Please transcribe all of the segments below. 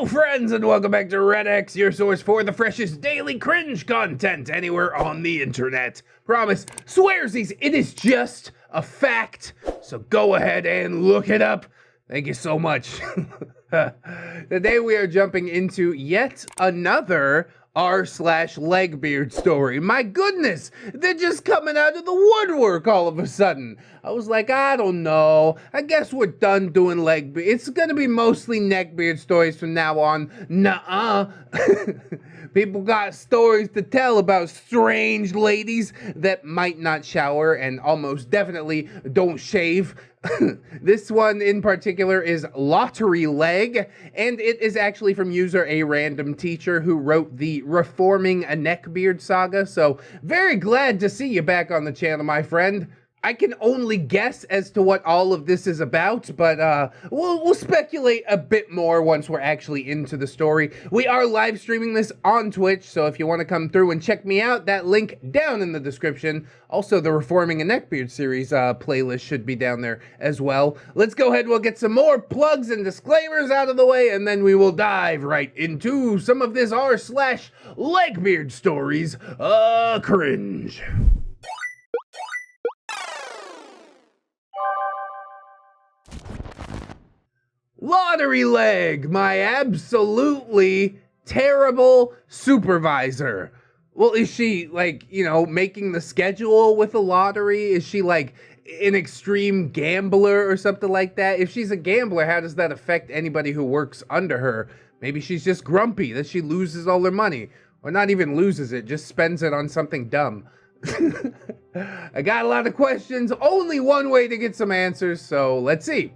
Hello friends and welcome back to ReddX, your source for the freshest daily cringe content anywhere on the internet. Promise, swearsies, it is just a fact, so go ahead and look it up. Thank you so much. Today we are jumping into yet another r/legbeard story. My goodness, they're just coming out of the woodwork all of a sudden. I was like, I don't know. I guess we're done doing legbeard. It's gonna be mostly neckbeard stories from now on. Nuh-uh. People got stories to tell about strange ladies that might not shower and almost definitely don't shave. This one in particular is LOTTERYLEG, and it is actually from user A Random Teacher, who wrote the Reforming a Neckbeard saga. So very glad to see you back on the channel, my friend. I can only guess as to what all of this is about, but we'll speculate a bit more once we're actually into the story. We are live streaming this on Twitch, so if you want to come through and check me out, that link down in the description. Also, the Reforming a Neckbeard series playlist should be down there as well. Let's go ahead, we'll get some more plugs and disclaimers out of the way, and then we will dive right into some of this r/legbeard stories, cringe. LOTTERYLEG, my absolutely terrible supervisor. Well, is she, like, you know, making the schedule with the lottery? Is she, like, an extreme gambler or something like that? If she's a gambler, how does that affect anybody who works under her? Maybe she's just grumpy that she loses all her money. Or not even loses it, just spends it on something dumb. I got a lot of questions, only one way to get some answers, so let's see.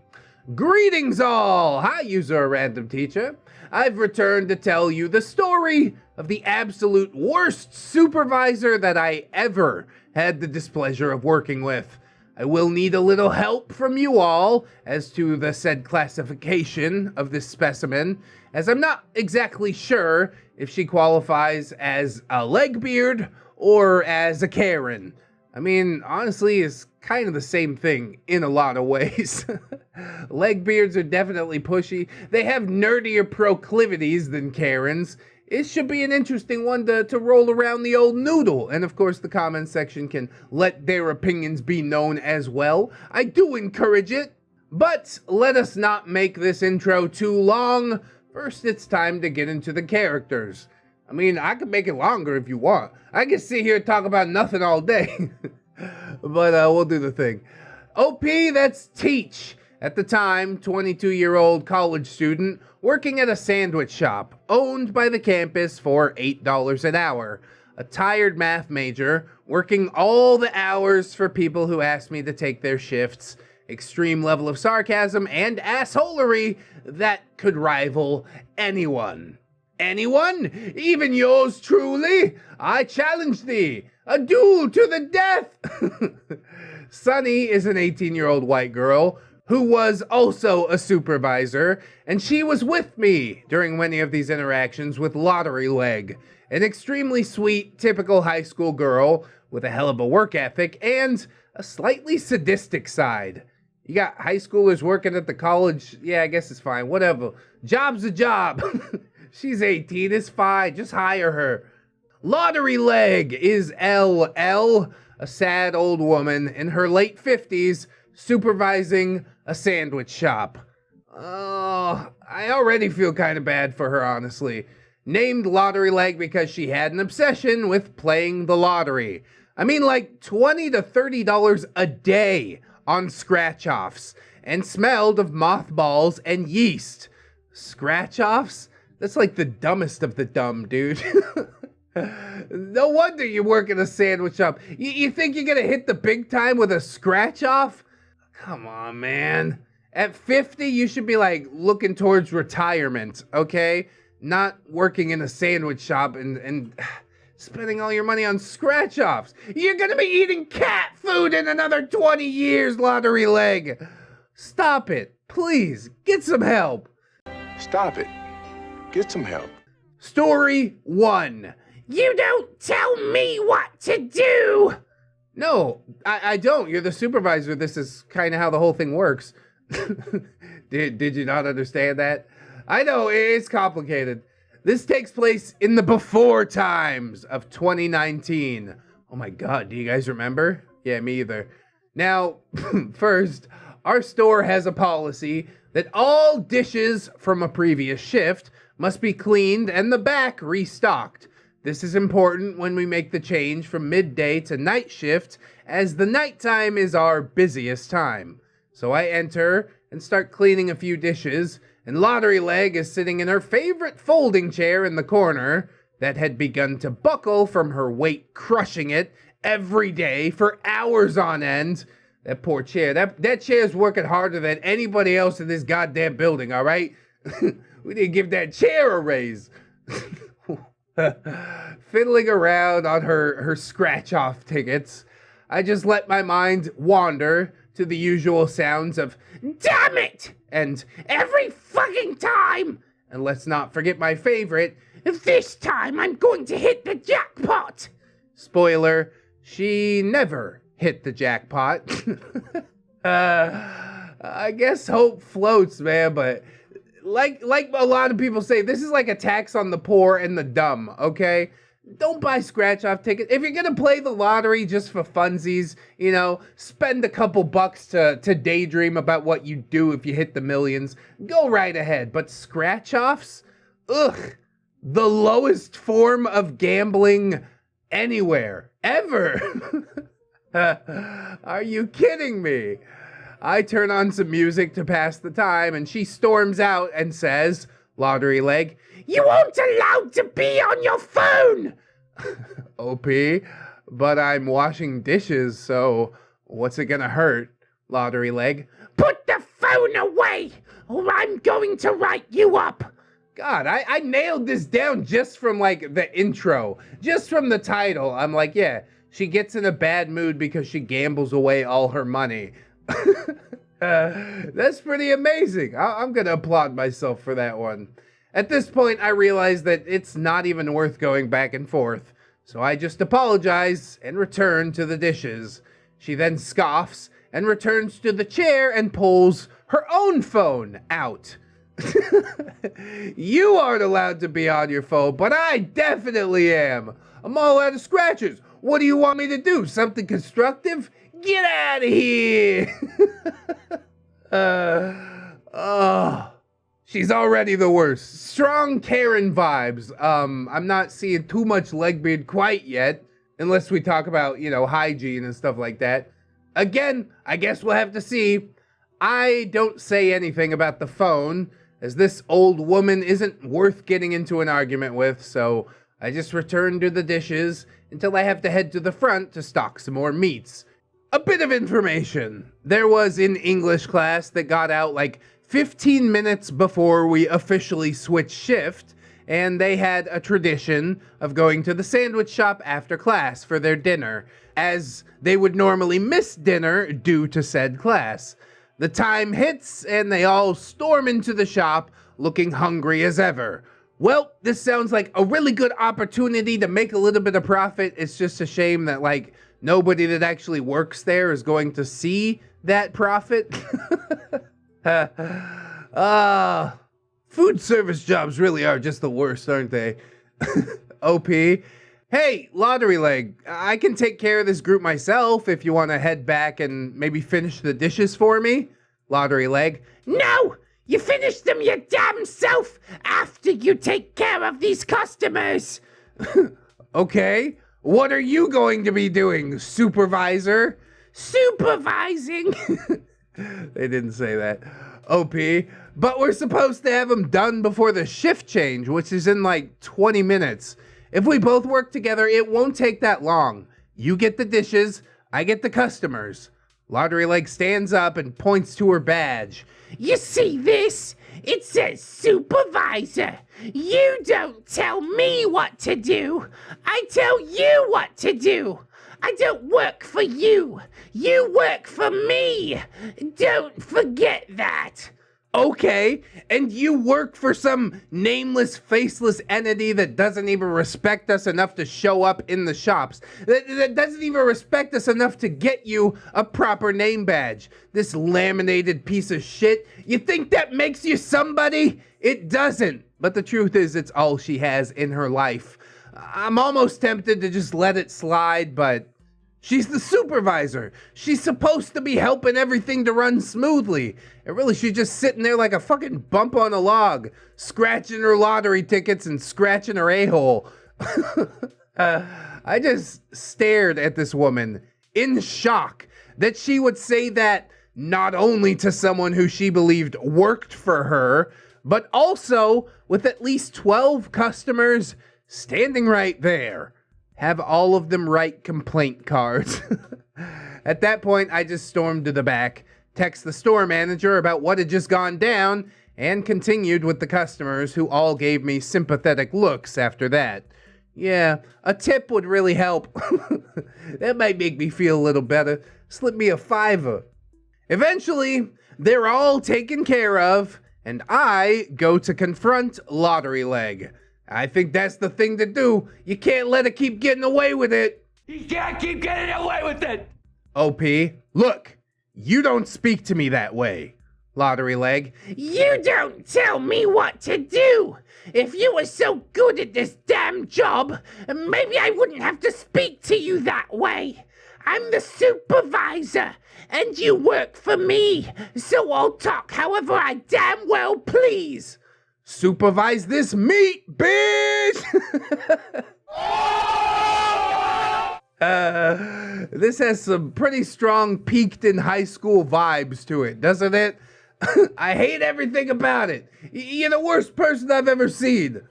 Greetings all! Hi, user Random Teacher. I've returned to tell you the story of the absolute worst supervisor that I ever had the displeasure of working with. I will need a little help from you all as to the said classification of this specimen, as I'm not exactly sure if she qualifies as a legbeard or as a Karen. I mean, honestly, it's kind of the same thing in a lot of ways. Legbeards are definitely pushy. They have nerdier proclivities than Karens. It should be an interesting one to roll around the old noodle. And of course, the comment section can let their opinions be known as well. I do encourage it. But let us not make this intro too long. First, it's time to get into the characters. I mean, I could make it longer if you want. I can sit here and talk about nothing all day. But we'll do the thing. OP, that's Teach. At the time, 22-year-old college student working at a sandwich shop owned by the campus for $8 an hour. A tired math major working all the hours for people who asked me to take their shifts. Extreme level of sarcasm and assholery that could rival anyone. Anyone? Even yours truly? I challenge thee. A duel to the death! Sunny is an 18-year-old white girl who was also a supervisor, and she was with me during many of these interactions with LOTTERYLEG, an extremely sweet, typical high school girl with a hell of a work ethic and a slightly sadistic side. You got high schoolers working at the college, yeah, I guess it's fine, whatever. Job's a job. She's 18, it's fine, just hire her. LOTTERYLEG is LL, a sad old woman in her late 50s, supervising a sandwich shop. Oh, I already feel kind of bad for her, honestly. Named LOTTERYLEG because she had an obsession with playing the lottery. I mean, like $20 to $30 a day on scratch-offs, and smelled of mothballs and yeast. Scratch-offs? That's like the dumbest of the dumb, dude. No wonder you work in a sandwich shop. You think you're gonna hit the big time with a scratch-off? Come on, man. At 50, you should be, like, looking towards retirement, okay? Not working in a sandwich shop and spending all your money on scratch-offs. You're gonna be eating cat food in another 20 years, LOTTERYLEG. Stop it. Please, get some help. Stop it. Get some help. Story 1. You don't tell me what to do! No, I don't. You're the supervisor. This is kind of how the whole thing works. Did you not understand that? I know, it's complicated. This takes place in the before times of 2019. Oh my god, do you guys remember? Yeah, me either. Now, first, our store has a policy that all dishes from a previous shift must be cleaned and the back restocked. This is important when we make the change from midday to night shift, as the nighttime is our busiest time. So I enter and start cleaning a few dishes, and Lottery Leg is sitting in her favorite folding chair in the corner that had begun to buckle from her weight crushing it every day for hours on end. That poor chair. That chair's working harder than anybody else in this goddamn building, all right? We didn't give that chair a raise. Fiddling around on her scratch-off tickets, I just let my mind wander to the usual sounds of "damn it" and "every fucking time." And let's not forget my favorite, "this time I'm going to hit the jackpot." Spoiler, she never hit the jackpot. I guess hope floats, man, but like a lot of people say, this is like a tax on the poor and the dumb, okay? Don't buy scratch-off tickets. If you're gonna play the lottery just for funsies, you know, spend a couple bucks to daydream about what you do if you hit the millions, go right ahead. But scratch-offs? Ugh. The lowest form of gambling anywhere. Ever. Are you kidding me? I turn on some music to pass the time, and she storms out and says, Lottery Leg, "You aren't allowed to be on your phone!" OP, but I'm washing dishes, so what's it gonna hurt? Lottery Leg, "Put the phone away, or I'm going to write you up." God, I nailed this down just from, like, the intro. Just from the title. I'm like, yeah, she gets in a bad mood because she gambles away all her money. That's pretty amazing. I'm gonna applaud myself for that one. At this point, I realize that it's not even worth going back and forth, so I just apologize and return to the dishes. She then scoffs and returns to the chair and pulls her own phone out. You aren't allowed to be on your phone, but I definitely am. I'm all out of scratches. What do you want me to do? Something constructive? Get out of here! She's already the worst. Strong Karen vibes. I'm not seeing too much Legbeard quite yet, unless we talk about, you know, hygiene and stuff like that. Again, I guess we'll have to see. I don't say anything about the phone, as this old woman isn't worth getting into an argument with, so I just return to the dishes until I have to head to the front to stock some more meats. A bit of information. There was an English class that got out like 15 minutes before we officially switched shift, and they had a tradition of going to the sandwich shop after class for their dinner, as they would normally miss dinner due to said class. The time hits, and they all storm into the shop looking hungry as ever. Well, this sounds like a really good opportunity to make a little bit of profit. It's just a shame that, like, nobody that actually works there is going to see that profit. Food service jobs really are just the worst, aren't they? OP. Hey, Lottery Leg, I can take care of this group myself if you want to head back and maybe finish the dishes for me. Lottery Leg. No! You finish them your damn self after you take care of these customers. Okay. What are you going to be doing, supervisor? Supervising? They didn't say that. OP. But we're supposed to have them done before the shift change, which is in like 20 minutes. If we both work together, it won't take that long. You get the dishes, I get the customers. Lottery Leg stands up and points to her badge. You see this? It says supervisor. You don't tell me what to do. I tell you what to do. I don't work for you. You work for me. Don't forget that. Okay, and you work for some nameless, faceless entity that doesn't even respect us enough to show up in the shops. That doesn't even respect us enough to get you a proper name badge. This laminated piece of shit. You think that makes you somebody? It doesn't. But the truth is, it's all she has in her life. I'm almost tempted to just let it slide, but she's the supervisor. She's supposed to be helping everything to run smoothly. And really, she's just sitting there like a fucking bump on a log, scratching her lottery tickets and scratching her a-hole. I just stared at this woman in shock that she would say that not only to someone who she believed worked for her, but also with at least 12 customers standing right there. Have all of them write complaint cards. At that point, I just stormed to the back, text the store manager about what had just gone down, and continued with the customers who all gave me sympathetic looks after that. Yeah, a tip would really help. That might make me feel a little better. Slip me a $5. Eventually, they're all taken care of, and I go to confront LotteryLeg. I think that's the thing to do. You can't let it keep getting away with it. You can't keep getting away with it! OP, look, you don't speak to me that way. LotteryLeg, You don't tell me what to do. If you were so good at this damn job, maybe I wouldn't have to speak to you that way. I'm the supervisor, and you work for me, so I'll talk however I damn well please. supervise this meat, bitch! This has some pretty strong peaked in high school vibes to it, doesn't it? I hate everything about it. You're the worst person I've ever seen.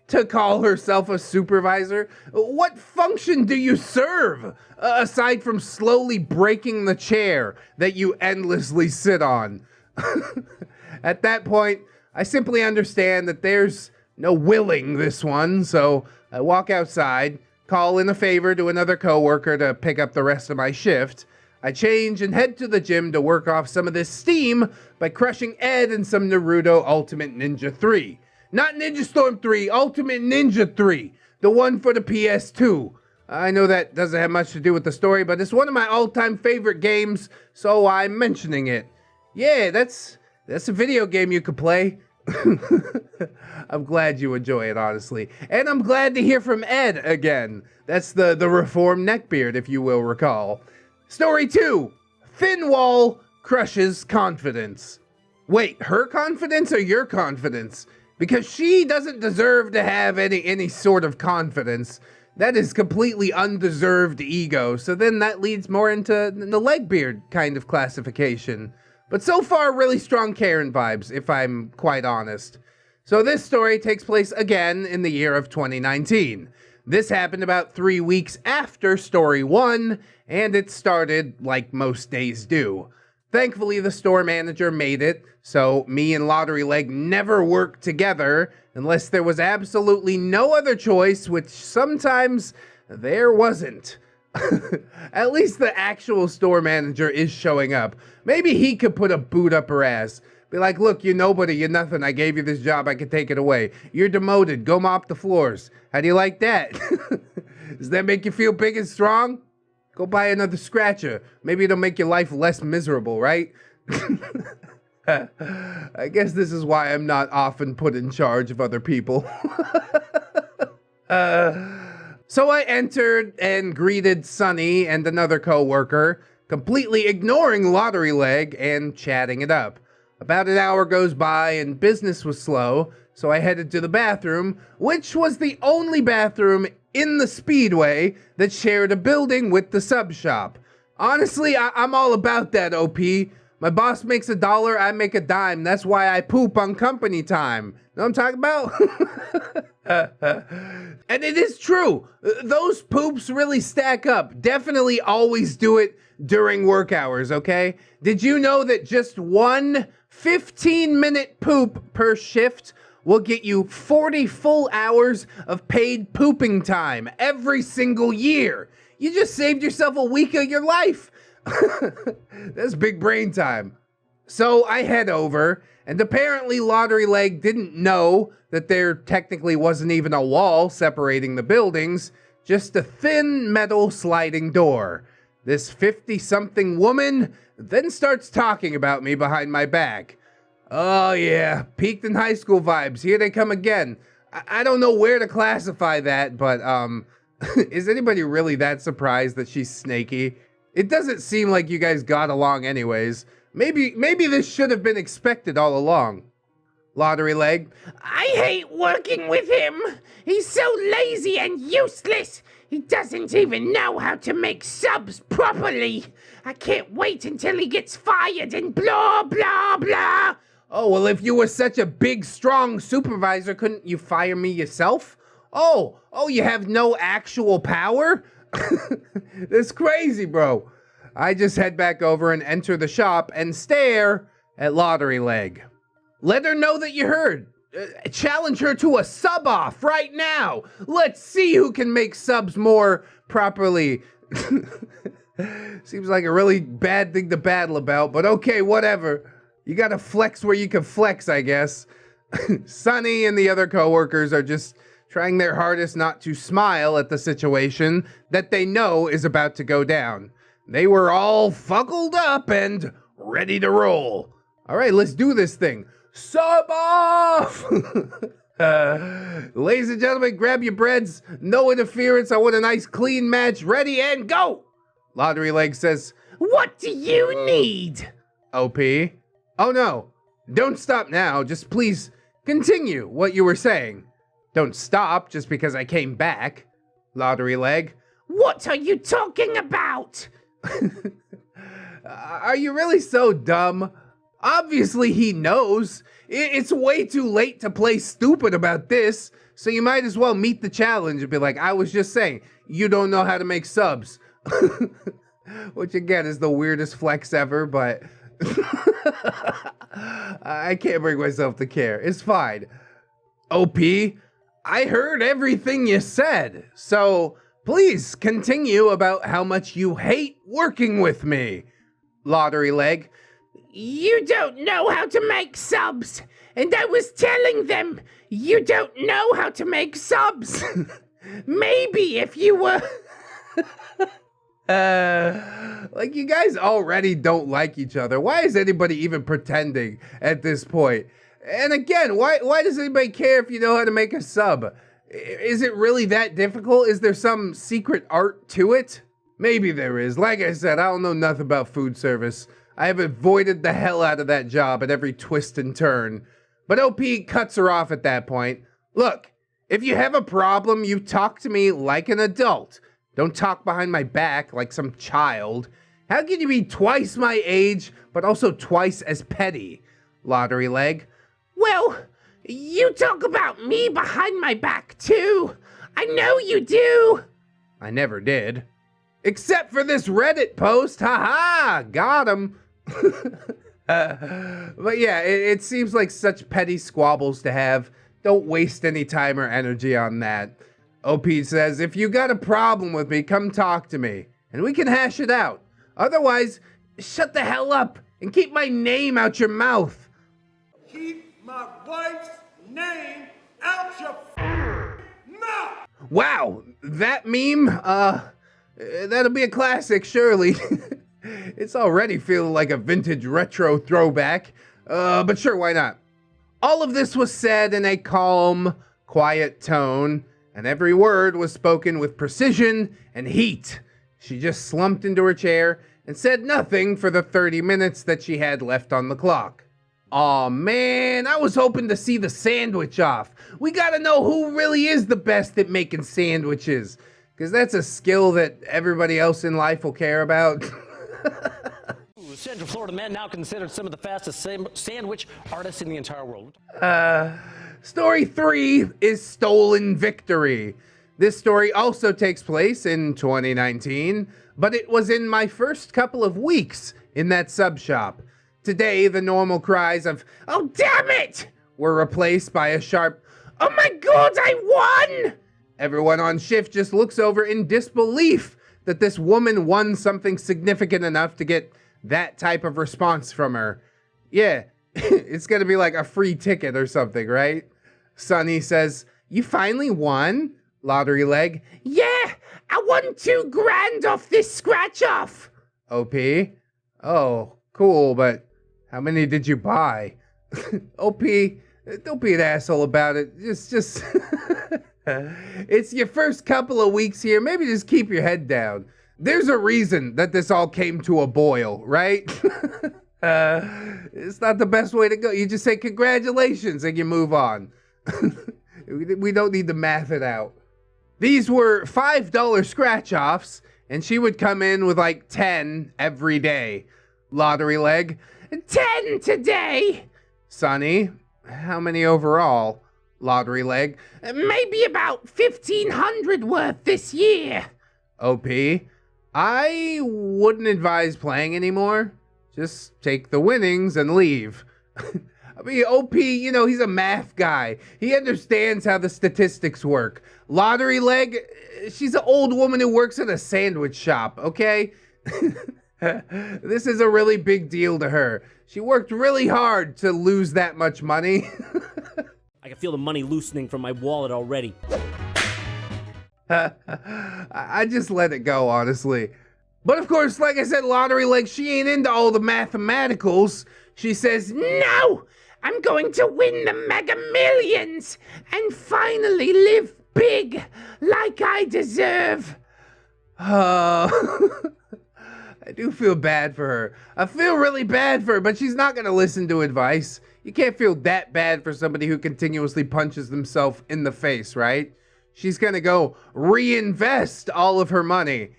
To call herself a supervisor? What function do you serve, aside from slowly breaking the chair that you endlessly sit on? At that point, I simply understand that there's no willing this one, so I walk outside, call in a favor to another coworker to pick up the rest of my shift. I change and head to the gym to work off some of this steam by crushing Ed in some Naruto Ultimate Ninja 3. Not Ninja Storm 3, Ultimate Ninja 3, the one for the PS2. I know that doesn't have much to do with the story, but it's one of my all-time favorite games, so I'm mentioning it. Yeah, that's a video game you could play. I'm glad you enjoy it, honestly. And I'm glad to hear from Ed again. That's the reformed neckbeard, if you will recall. Story 2. Thin wall crushes confidence. Wait, her confidence or your confidence? Because she doesn't deserve to have any sort of confidence. That is completely undeserved ego. So then that leads more into the legbeard kind of classification. But so far, really strong Karen vibes, if I'm quite honest. So this story takes place again in the year of 2019. This happened about 3 weeks after story 1, and it started like most days do. Thankfully, the store manager made it, so me and LotteryLeg never worked together unless there was absolutely no other choice, which sometimes there wasn't. At least the actual store manager is showing up. Maybe he could put a boot up her ass. Be like, look, you're nobody, you're nothing. I gave you this job, I can take it away. You're demoted, go mop the floors. How do you like that? Does that make you feel big and strong? Go buy another scratcher. Maybe it'll make your life less miserable, right? I guess this is why I'm not often put in charge of other people. So I entered and greeted Sunny and another coworker, completely ignoring LotteryLeg and chatting it up. About an hour goes by and business was slow, so I headed to the bathroom, which was the only bathroom in the Speedway that shared a building with the sub shop. Honestly, I'm all about that, OP. My boss makes $1, I make a dime. That's why I poop on company time. Know what I'm talking about? And it is true. Those poops really stack up. Definitely always do it during work hours, okay? Did you know that just one 15-minute poop per shift will get you 40 full hours of paid pooping time every single year? You just saved yourself a week of your life. That's big brain time. So I head over, and apparently Lottery Leg didn't know that there technically wasn't even a wall separating the buildings, just a thin metal sliding door. This 50-something woman then starts talking about me behind my back. Oh yeah, peaked in high school vibes. Here they come again. I don't know where to classify that, but is anybody really that surprised that she's snaky? It doesn't seem like you guys got along anyways. Maybe this should have been expected all along. Lottery Leg. I hate working with him. He's so lazy and useless. He doesn't even know how to make subs properly. I can't wait until he gets fired and blah, blah, blah. Oh, well, if you were such a big, strong supervisor, couldn't you fire me yourself? Oh, you have no actual power? That's crazy, bro. I just head back over and enter the shop and stare at Lottery Leg. Let her know that you heard. Challenge her to a sub-off right now. Let's see who can make subs more properly. Seems like a really bad thing to battle about, but okay, whatever. You gotta flex where you can flex, I guess. Sunny and the other coworkers are just trying their hardest not to smile at the situation that they know is about to go down. They were all fuckled up and ready to roll. All right, let's do this thing. Sub off! Ladies and gentlemen, grab your breads. No interference. I want a nice clean match. Ready and go! Lottery Leg says, What do you need? OP. Oh no, don't stop now. Just please continue what you were saying. Don't stop just because I came back. Lottery Leg. What are you talking about? Are you really so dumb? Obviously he knows. It's way too late to play stupid about this, so you might as well meet the challenge and be like, I was just saying, you don't know how to make subs. Which again is the weirdest flex ever, but I can't bring myself to care. It's fine. OP, I heard everything you said, so please continue about how much you hate working with me. Lottery Leg. You don't know how to make subs, and I was telling them you don't know how to make subs. Maybe if you were... Like, you guys already don't like each other. Why is anybody even pretending at this point? And again, why does anybody care if you know how to make a sub? Is it really that difficult? Is there some secret art to it? Maybe there is. Like I said, I don't know nothing about food service. I have avoided the hell out of that job at every twist and turn. But OP cuts her off at that point. Look, if you have a problem, you talk to me like an adult. Don't talk behind my back like some child. How can you be twice my age, but also twice as petty? Lottery Leg. Well, you talk about me behind my back too. I know you do. I never did. Except for this Reddit post. Haha, got him. But yeah, it seems like such petty squabbles to have. Don't waste any time or energy on that. OP says, if you got a problem with me, come talk to me, and we can hash it out. Otherwise, shut the hell up and keep my name out your mouth. Keep my wife's name out your mouth! Wow, that meme, that'll be a classic, surely. It's already feeling like a vintage retro throwback, but sure, why not? All of this was said in a calm, quiet tone, and every word was spoken with precision and heat. She just slumped into her chair and said nothing for the 30 minutes that she had left on the clock. Aw man, I was hoping to see the sandwich off. We gotta know who really is the best at making sandwiches, because that's a skill that everybody else in life will care about. Central Florida men now considered some of the fastest sandwich artists in the entire world. Story 3 is Stolen Victory. This story also takes place in 2019, but it was in my first couple of weeks in that sub shop. Today, the normal cries of, "Oh, damn it!" were replaced by a sharp, "Oh my god, I won!" Everyone on shift just looks over in disbelief that this woman won something significant enough to get that type of response from her. Yeah, it's gonna be like a free ticket or something, right? Sunny says, you finally won? Lottery Leg. Yeah, I won $2,000 off this scratch off. OP. Oh, cool, but how many did you buy? OP, don't be an asshole about it. Just it's your first couple of weeks here. Maybe just keep your head down. There's a reason that this all came to a boil, right? It's not the best way to go. You just say congratulations and you move on. We don't need to math it out. These were $5 scratch-offs, and she would come in with like 10 every day. Lottery Leg. 10 today. Sunny, how many overall? Lottery Leg. Maybe about 1,500 worth this year. OP, I wouldn't advise playing anymore. Just take the winnings and leave. I mean, OP, you know, he's a math guy. He understands how the statistics work. Lottery Leg, she's an old woman who works at a sandwich shop, okay? This is a really big deal to her. She worked really hard to lose that much money. I can feel the money loosening from my wallet already. I just let it go, honestly. But of course, like I said, Lottery Leg, she ain't into all the mathematicals. She says, no, I'm going to win the Mega Millions and finally live big like I deserve. I do feel bad for her. I feel really bad for her, but she's not going to listen to advice. You can't feel that bad for somebody who continuously punches themselves in the face, right? She's going to go reinvest all of her money.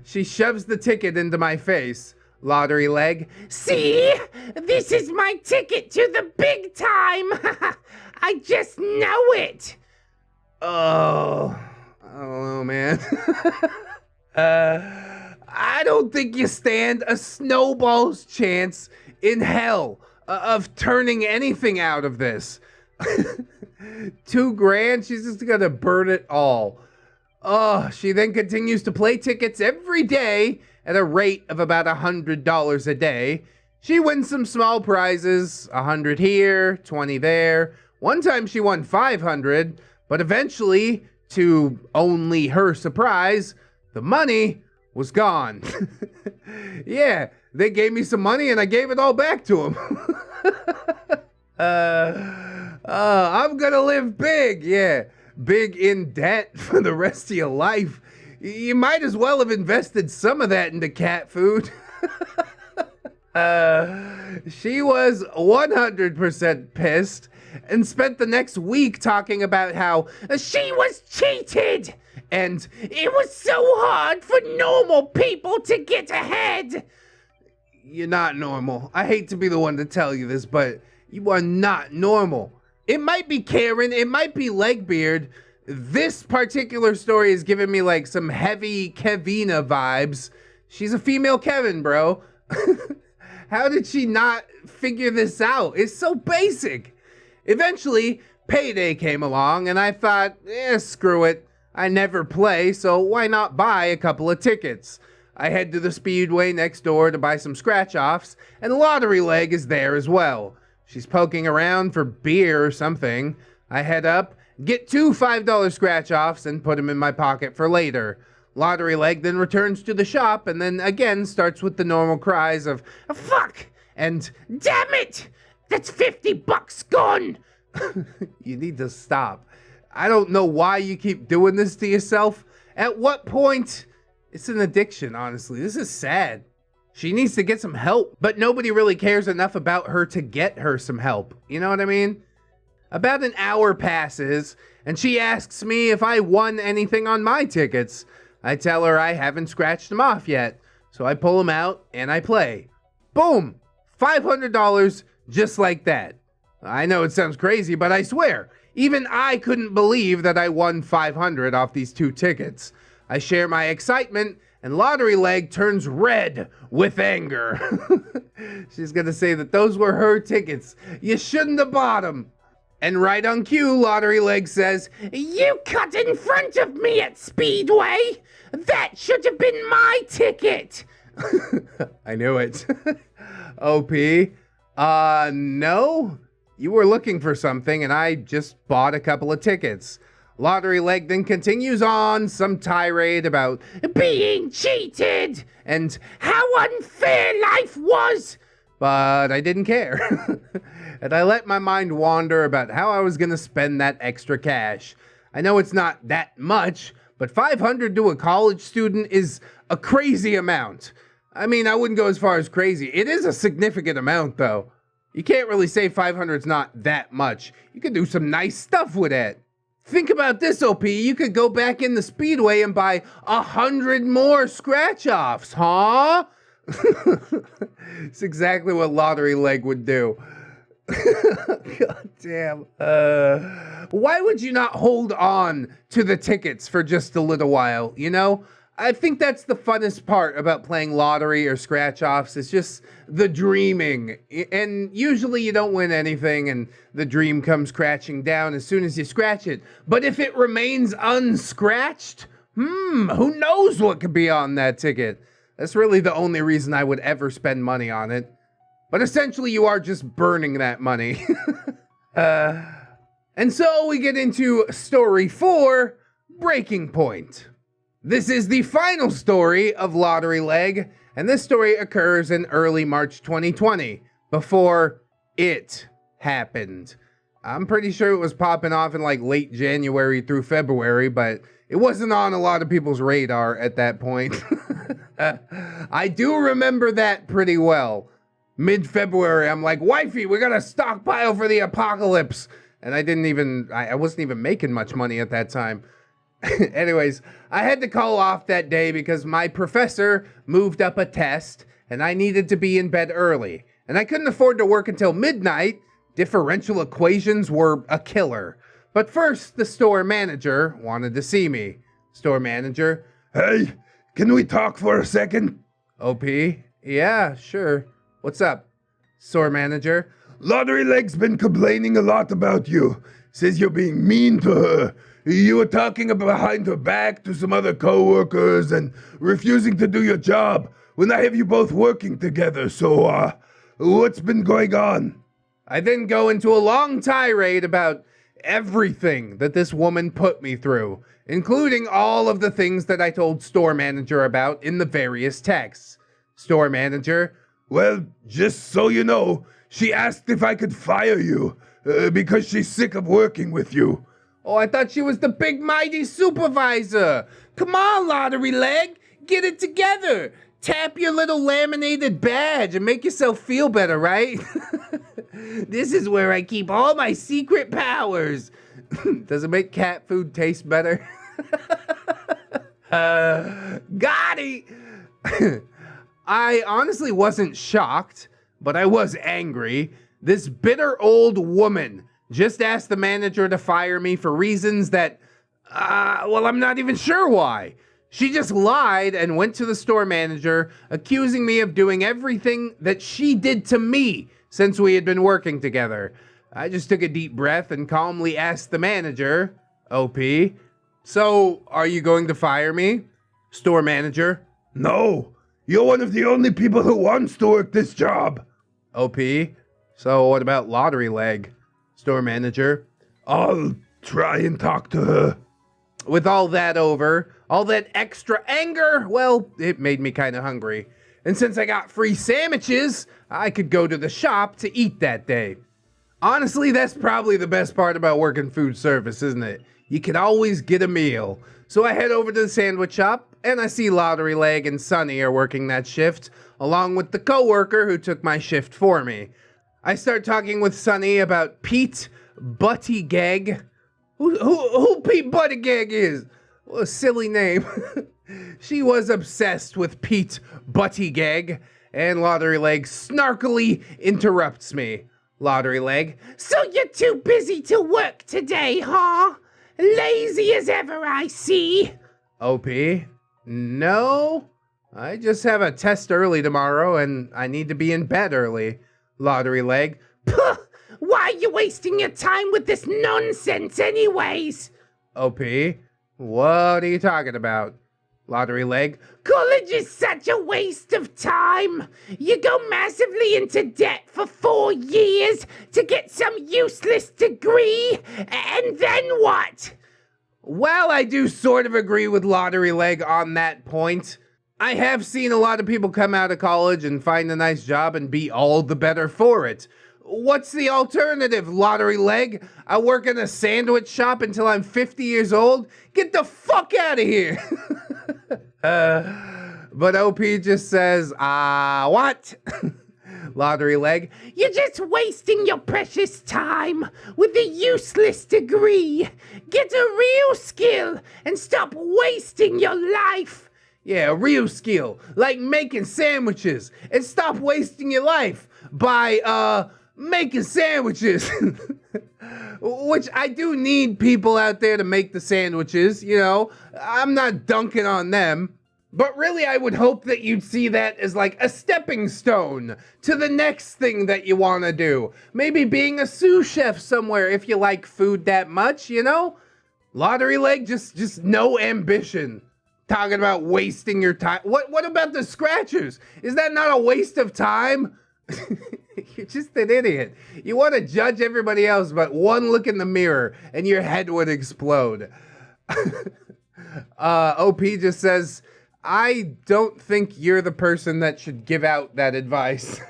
She shoves the ticket into my face. Lottery Leg. See? This is my ticket to the big time. I just know it. Oh, I don't know, man. I don't think you stand a snowball's chance in hell of turning anything out of this. $2,000, she's just gonna burn it all. Oh, she then continues to play tickets every day at a rate of about $100 a day. She wins some small prizes, 100 here, 20 there. One time she won 500, but eventually, to only her surprise, the money was gone. Yeah, they gave me some money and I gave it all back to them. I'm gonna live big, yeah. Big in debt for the rest of your life. You might as well have invested some of that into cat food. She was 100% pissed and spent the next week talking about how she was cheated and it was so hard for normal people to get ahead. You're not normal. I hate to be the one to tell you this, but you are not normal. It might be Karen, it might be Legbeard. This particular story is giving me like some heavy Kevina vibes. She's a female Kevin, bro. How did she not figure this out? It's so basic. Eventually, payday came along and I thought, screw it. I never play, so why not buy a couple of tickets? I head to the Speedway next door to buy some scratch-offs, and Lottery Leg is there as well. She's poking around for beer or something. I head up, get 2 $5 scratch-offs, and put them in my pocket for later. Lottery Leg then returns to the shop and then again starts with the normal cries of, fuck, and damn it, that's $50 gone. You need to stop. I don't know why you keep doing this to yourself. At what point? It's an addiction, honestly. This is sad. She needs to get some help, but nobody really cares enough about her to get her some help. You know what I mean? About an hour passes, and she asks me if I won anything on my tickets. I tell her I haven't scratched them off yet, so I pull them out and I play. Boom! $500 just like that. I know it sounds crazy, but I swear, even I couldn't believe that I won 500 off these 2 tickets. I share my excitement, and Lottery Leg turns red with anger. She's gonna say that those were her tickets. You shouldn't have bought them. And right on cue, Lottery Leg says, you cut in front of me at Speedway. That should have been my ticket. I knew it. OP, No. You were looking for something, and I just bought a couple of tickets. Lottery Leg then continues on some tirade about being cheated and how unfair life was. But I didn't care. And I let my mind wander about how I was going to spend that extra cash. I know it's not that much, but $500 to a college student is a crazy amount. I mean, I wouldn't go as far as crazy. It is a significant amount, though. You can't really say 500 is not that much. You could do some nice stuff with it. Think about this, OP. You could go back in the Speedway and buy 100 more scratch-offs, huh? It's exactly what Lottery Leg would do. God damn. Why would you not hold on to the tickets for just a little while, you know? I think that's the funnest part about playing lottery or scratch-offs. It's just the dreaming. And usually you don't win anything and the dream comes crashing down as soon as you scratch it. But if it remains unscratched, who knows what could be on that ticket? That's really the only reason I would ever spend money on it. But essentially you are just burning that money. And so we get into story 4, Breaking Point. This is the final story of Lottery Leg, and this story occurs in early March 2020, before it happened. I'm pretty sure it was popping off in like late January through February, but it wasn't on a lot of people's radar at that point. I do remember that pretty well. Mid-February, I'm like, wifey, we got a stockpile for the apocalypse. And I wasn't even making much money at that time. Anyways, I had to call off that day because my professor moved up a test and I needed to be in bed early. And I couldn't afford to work until midnight. Differential equations were a killer. But first, the store manager wanted to see me. Store manager, Hey, can we talk for a second? OP, yeah, sure. What's up? Store manager, Lottery Leg's been complaining a lot about you. Says you're being mean to her. You were talking behind her back to some other co-workers and refusing to do your job when I have you both working together. So, what's been going on? I then go into a long tirade about everything that this woman put me through, including all of the things that I told store manager about in the various texts. Store manager, Well, just so you know, she asked if I could fire you because she's sick of working with you. oh, I thought she was the big mighty supervisor. Come on, Lottery Leg, get it together. Tap your little laminated badge and make yourself feel better, right? This is where I keep all my secret powers. Does it make cat food taste better? Got it. I honestly wasn't shocked, but I was angry. This bitter old woman just asked the manager to fire me for reasons that, well, I'm not even sure why. She just lied and went to the store manager, accusing me of doing everything that she did to me since we had been working together. I just took a deep breath and calmly asked the manager, OP, so are you going to fire me? Store manager, No, you're one of the only people who wants to work this job. OP, so what about Lottery Leg? Store manager, I'll try and talk to her. with all that over, all that extra anger, well, it made me kind of hungry. And since I got free sandwiches, I could go to the shop to eat that day. Honestly, that's probably the best part about working food service, isn't it? You can always get a meal. So I head over to the sandwich shop, and I see Lottery Leg and Sunny are working that shift, along with the coworker who took my shift for me. I start talking with Sunny about Pete Buttygag. Who Pete Buttygag is? What a silly name. She was obsessed with Pete Buttygag, and Lottery Leg snarkily interrupts me. Lottery Leg, So you're too busy to work today, huh? Lazy as ever, I see. OP, no, I just have a test early tomorrow, and I need to be in bed early. Lottery Leg, Puh, why are you wasting your time with this nonsense anyways? OP, what are you talking about? Lottery Leg. College is such a waste of time. You go massively into debt for 4 years to get some useless degree, and then what? Well, I do sort of agree with Lottery Leg on that point. I have seen a lot of people come out of college and find a nice job and be all the better for it. What's the alternative, Lottery Leg? I work in a sandwich shop until I'm 50 years old? Get the fuck out of here! But OP just says, what? Lottery Leg. You're just wasting your precious time with a useless degree. Get a real skill and stop wasting your life. Yeah, a real skill, like making sandwiches, and stop wasting your life by, making sandwiches. Which I do need people out there to make the sandwiches, you know. I'm not dunking on them. But really, I would hope that you'd see that as like a stepping stone to the next thing that you want to do. Maybe being a sous chef somewhere if you like food that much, you know? Lottery Leg, just no ambition. Talking about wasting your time. What about the scratchers? Is that not a waste of time? You're just an idiot. You want to judge everybody else, but one look in the mirror and your head would explode. OP just says, I don't think you're the person that should give out that advice.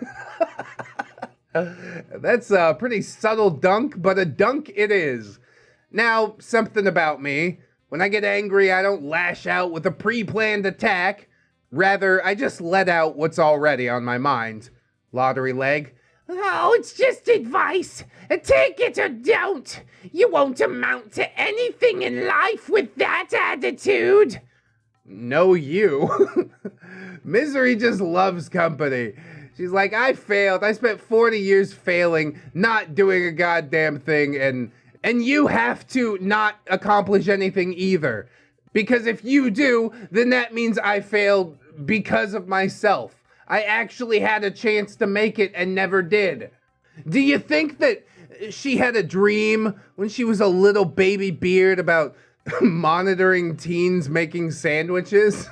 That's a pretty subtle dunk, but a dunk it is. Now, something about me. When I get angry, I don't lash out with a pre-planned attack. Rather, I just let out what's already on my mind. Lottery Leg. Oh, it's just advice. Take it or don't. You won't amount to anything in life with that attitude. No, you. Misery just loves company. She's like, I failed. I spent 40 years failing, not doing a goddamn thing, and you have to not accomplish anything either. Because if you do, then that means I failed because of myself. I actually had a chance to make it and never did. Do you think that she had a dream when she was a little baby beard about monitoring teens making sandwiches?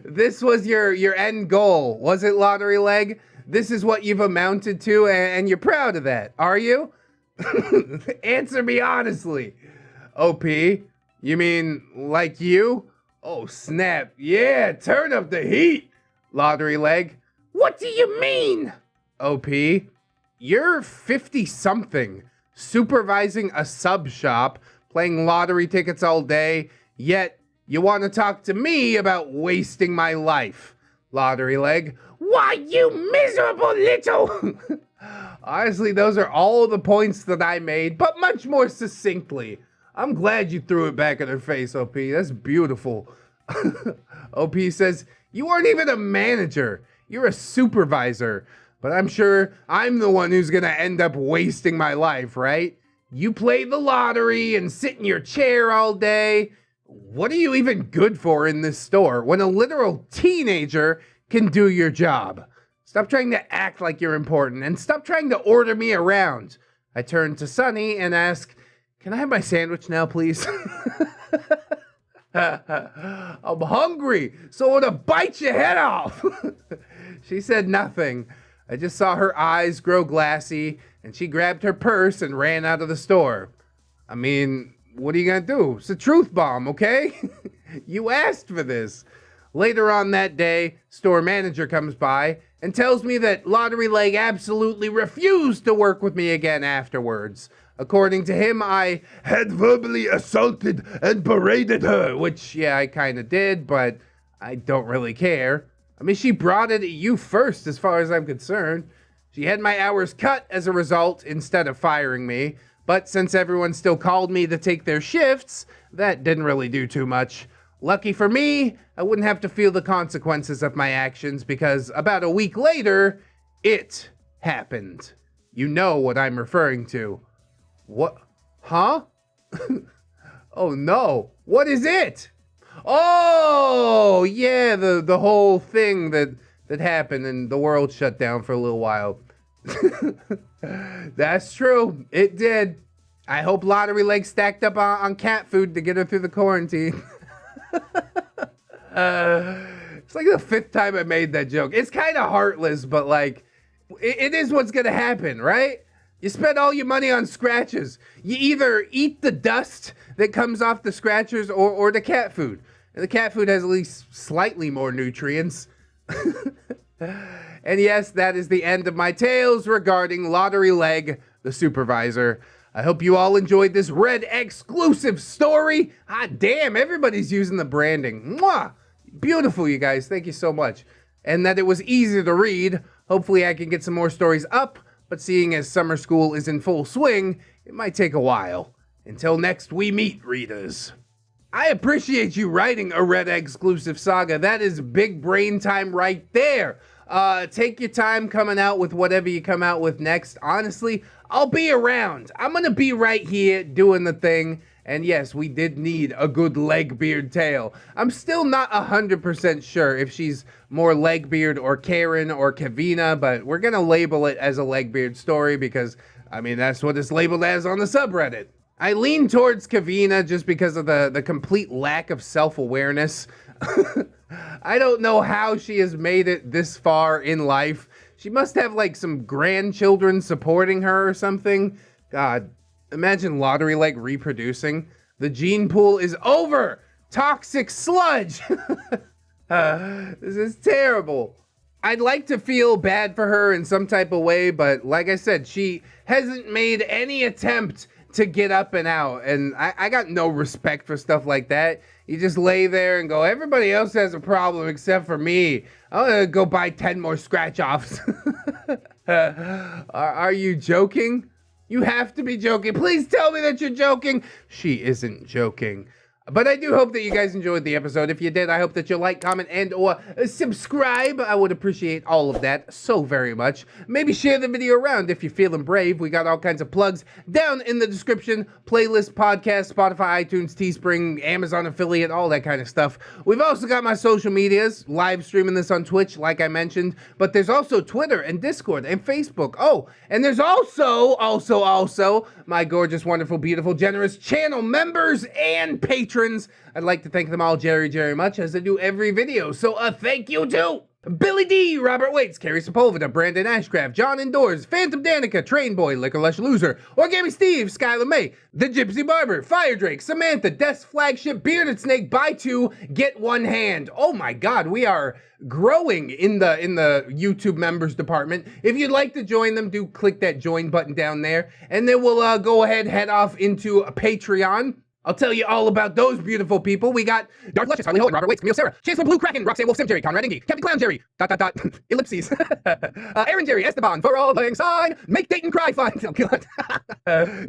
This was your end goal, was it, Lottery Leg? This is what you've amounted to, and you're proud of that, are you? Answer me honestly. OP, you mean like you? Oh, snap. Yeah, turn up the heat. Lottery Leg. What do you mean? OP, you're 50-something, supervising a sub shop, playing lottery tickets all day, yet you want to talk to me about wasting my life. Lottery Leg. Why, you miserable little... Honestly, those are all the points that I made, but much more succinctly. I'm glad you threw it back in her face, OP. That's beautiful. OP says, you aren't even a manager. You're a supervisor. But I'm sure I'm the one who's going to end up wasting my life, right? You play the lottery and sit in your chair all day. What are you even good for in this store when a literal teenager can do your job? Stop trying to act like you're important and stop trying to order me around. I turn to Sunny and ask, can I have my sandwich now, please? I'm hungry, so I want to bite your head off. She said nothing. I just saw her eyes grow glassy, and she grabbed her purse and ran out of the store. I mean, what are you gonna do? It's a truth bomb, okay? You asked for this. Later on that day, store manager comes by and tells me that Lottery Leg absolutely refused to work with me again afterwards. According to him, I had verbally assaulted and berated her. Which, yeah, I kind of did, but I don't really care. I mean, she brought it at you first, as far as I'm concerned. She had my hours cut as a result instead of firing me. But since everyone still called me to take their shifts, that didn't really do too much. Lucky for me, I wouldn't have to feel the consequences of my actions because about a week later, it happened. You know what I'm referring to. What? Huh? Oh no. What is it? Oh, yeah, the whole thing that happened and the world shut down for a little while. That's true. It did. I hope Lottery Leg stacked up on cat food to get her through the quarantine. It's like the 5th time I made that joke. It's kind of heartless, but like, it is what's gonna happen, right? You spend all your money on scratches. You either eat the dust that comes off the scratchers or the cat food. And the cat food has at least slightly more nutrients. And yes, that is the end of my tales regarding Lottery Leg, the supervisor. I hope you all enjoyed this Red exclusive story. Ah, damn, everybody's using the branding. Mwah! Beautiful, you guys. Thank you so much. And that it was easy to read. Hopefully I can get some more stories up, but seeing as summer school is in full swing, it might take a while. Until next we meet, readers. I appreciate you writing a Red exclusive saga. That is big brain time right there. Take your time coming out with whatever you come out with next. Honestly, I'll be around. I'm gonna be right here doing the thing. And yes, we did need a good Legbeard tale. I'm still not 100% sure if she's more Legbeard or Karen or Kavina, but we're gonna label it as a Legbeard story because, I mean, that's what it's labeled as on the subreddit. I lean towards Kavina just because of the complete lack of self-awareness. I don't know how she has made it this far in life. She must have like some grandchildren supporting her or something. God, imagine Lottery Leg reproducing. The gene pool is over. Toxic sludge. This is terrible. I'd like to feel bad for her in some type of way, but like I said, she hasn't made any attempt to get up and out. And I got no respect for stuff like that. You just lay there and go, everybody else has a problem except for me. I'm gonna go buy 10 more scratch-offs. Are you joking? You have to be joking. Please tell me that you're joking. She isn't joking. But I do hope that you guys enjoyed the episode. If you did, I hope that you like, comment, and or subscribe. I would appreciate all of that so very much. Maybe share the video around if you're feeling brave. We got all kinds of plugs down in the description. Playlist, podcast, Spotify, iTunes, Teespring, Amazon affiliate, all that kind of stuff. We've also got my social medias, live streaming this on Twitch, like I mentioned. But there's also Twitter and Discord and Facebook. Oh, and there's also my gorgeous, wonderful, beautiful, generous channel members and patrons. I'd like to thank them all very much, as I do every video. So thank you to Billy D, Robert Waits, Carrie Sepulveda, Brandon Ashcraft, John Indoors, Phantom Danica, Train Boy, Liquor Lush Loser, Origami Steve, Skylar May, The Gypsy Barber, Fire Drake, Samantha, Death's Flagship, Bearded Snake, Buy Two, Get One Hand. Oh my God, we are growing in the YouTube members department. If you'd like to join them, do click that join button down there, and then we'll go ahead, head off into a Patreon. I'll tell you all about those beautiful people. We got Darth Luscious, Harley Hogan, Robert Waits, Camille Sarah, Chancellor Blue Kraken, Roxanne Wolf Sim Jerry, Conrad Ingy, Captain Clown Jerry, ... ellipses, Aaron Jerry, Esteban, for all playing sign, make Dayton cry fun. Oh, God.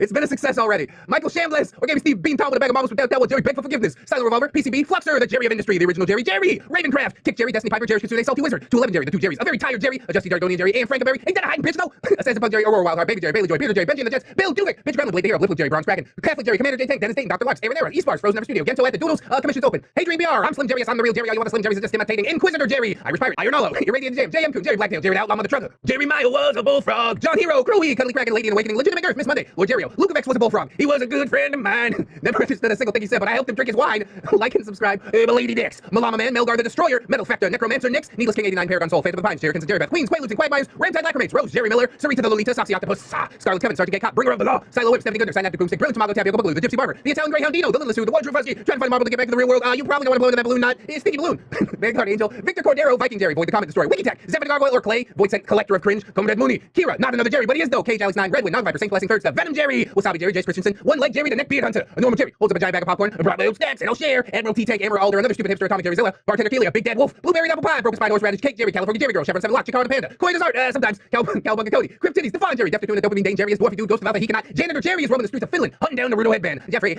It's been a success already. Michael Shambliss, Origami Steve, Bean Tom with a bag of marbles without that, Jerry Beg for Forgiveness, Silent Revolver, PCB, Fluxer, the Jerry of Industry, the original Jerry, Ravencraft, Kick Jerry, Destiny Piper, Jerry Kitsune, Salty Wizard, 211 Jerry, the two Jerrys, a very tired Jerry, a Justy Dardonian Jerry, and Frankenberry, ain't that a hiding pitch though? A Sense Bug Jerry, Aurora Wildheart, Baby Jerry, Bailey Joy, Peter Jerry, Benji and the Jets, Bill Duvik, Bitch Gremlin, Blade the Hero, Liquid Jerry, Bronze Kraken, Catholic Jerry, Commander J Tank, Dennis Dayton, Dr. Lux, Aaron Era, Eastbars, Frozen Never Studio, Gento at the Doodles, commissions open. Hey Dream BR, I'm Slim Jerry, yes, I'm the real Jerry, all you want the Slim Jerry's are just imitating. Inquisitor Jerry, Irish Pirate, Iron Hollow, Irradiant James, JM Coon, Jerry Blacktail, Jerry the Outlaw, Mother Trucker, Jerry Maya was a bullfrog, John Hero, Crowy, Cuddly Kraken, Lady in Awakening, Legitimate Earth, Miss Monday, Lord Jerry, Luke of X was a bullfrog. He was a good friend of mine. Never understood a single thing he said, but I helped him drink his wine. Like and subscribe. Lady Dix, Malama Man, Melgar the Destroyer, Metal Factor, Necromancer, Nix, Needless King 89, Paragon Soul, Phantom of the Pines, Jerry Jerry Beth, Queens, Quaaludes and Quagmires, Ramtide Lacrymates, Rose, Jerry Miller, Sarita the Lolita, Soxy Octopus, Scarlet Kevin, Sergeant Gay Cop, Bringer of the Law, Silo Whip, Stephanie Gooder, Synaptic Boomstick, Brilliant Tomago, Tapioca Blue, the Gypsy Barber, the Italian Greyhound Dino, the Little Sue, the One True Fuzzy, trying to find a marble to get back to the real world. You probably don't want to blow into that balloon knot. It's Sticky Balloon, Vanguard Angel, Victor Cordero, Viking Jerry, Void the Comet Destroyer, Wiki Tech, Zephyr the Gargoyle or Clay, Void Sent Collector of Cringe, Comrade Mooney, Kira, not another Jerry, but he is though, Cage Alex 9, Redwind, Non Viper, Saint Blessing Third Step, Venom Jerry, Wasabi Jerry, Jace Christensen, One Leg Jerry, the Neckbeard Hunter, a Normal Jerry, holds up a giant bag of popcorn, brought my own snacks, and I'll share, Admiral T-Tank, Amber Alder, another stupid hipster, Atomic Jerry Zilla, Bartender Kelia, Big Dad Wolf, Blueberry Apple Pie, Broken Spine Horseradish Cake Jerry, California Jerry Girl, Chevron 7 Lock, Chicago Panda, Coin as Art, sometimes, Cowbunga Cody, Crypt Titties, Define Jerry, Death Tuna, Dopamine Dane Jerry is Dwarfy Dude, Ghost of Alpha, he cannot, Janitor Jerry is roaming the streets of Finland, hunting down the Rudo Headband, Jeffrey,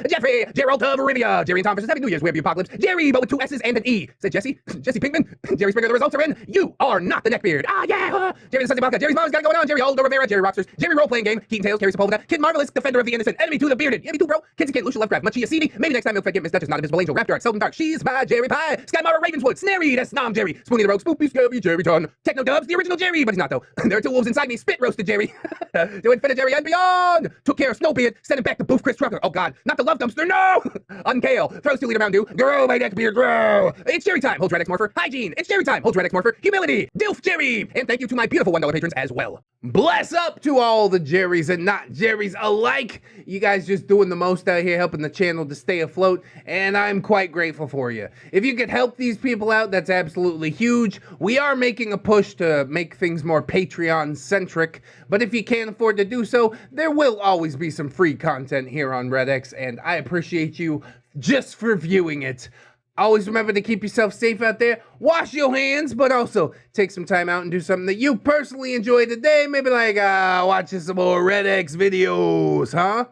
Gerald of Arabia, Jerry and Tom versus Happy New Year's, Web Apocalypse, Jerry, but with 2 S's and an E. Say Jesse Pinkman, Jerry Springer, the results are in, you are not the Neckbeard. Yeah, Jerry the Sunday Vodka, Jerry's mom's got it going on, Jerry Aldo Rivera, Jerry Rocksters, Jerry Role Playing Game, Keaton Tails, Carrie Sepulveda, Kid Marvelous, Defender of the Innocent, Enemy to the Bearded, yeah, me too, bro, Kinsey Kid, Lucia Lovecraft, Machia CD, maybe next time Milk Fed get Miss Duchess, Not Invisible Angel, Raptor Art, Seldom Dark, She's by Jerry Pie, Sky Mara Ravenswood, Snary, that's Nom Jerry, Spoonie the Rogue, Spoopy Scubby, Jerry Ton, Techno Dubs, the original Jerry, but he's not though. There are 2 wolves inside me, Spit Roasted Jerry, to Infinite Jerry and beyond, took care of Snowbeard, sent him back to Boof Chris Trucker, oh god, not the Love Dump dumpster, no! Unkale, throws 2 liter Mountain Dew, grow my neckbeard, grow! It's Jerry time, holds ReddX Morpher. Hygiene, it's Jerry time, holds ReddX Morpher. Humility, Dilf Jerry! And thank you to my beautiful $1 patrons as well. Bless up to all the Jerrys and not Jerrys alike. You guys just doing the most out here, helping the channel to stay afloat, and I'm quite grateful for you. If you could help these people out, that's absolutely huge. We are making a push to make things more Patreon-centric, but if you can't afford to do so, there will always be some free content here on ReddX, and I appreciate you just for viewing it. Always remember to keep yourself safe out there. Wash your hands, but also take some time out and do something that you personally enjoy today. Maybe like watching some more ReddX videos, huh?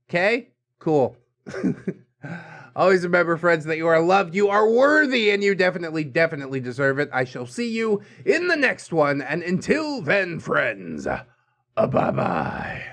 Okay? Cool. Always remember, friends, that you are loved, you are worthy, and you definitely deserve it. I shall see you in the next one, and until then, friends, bye-bye.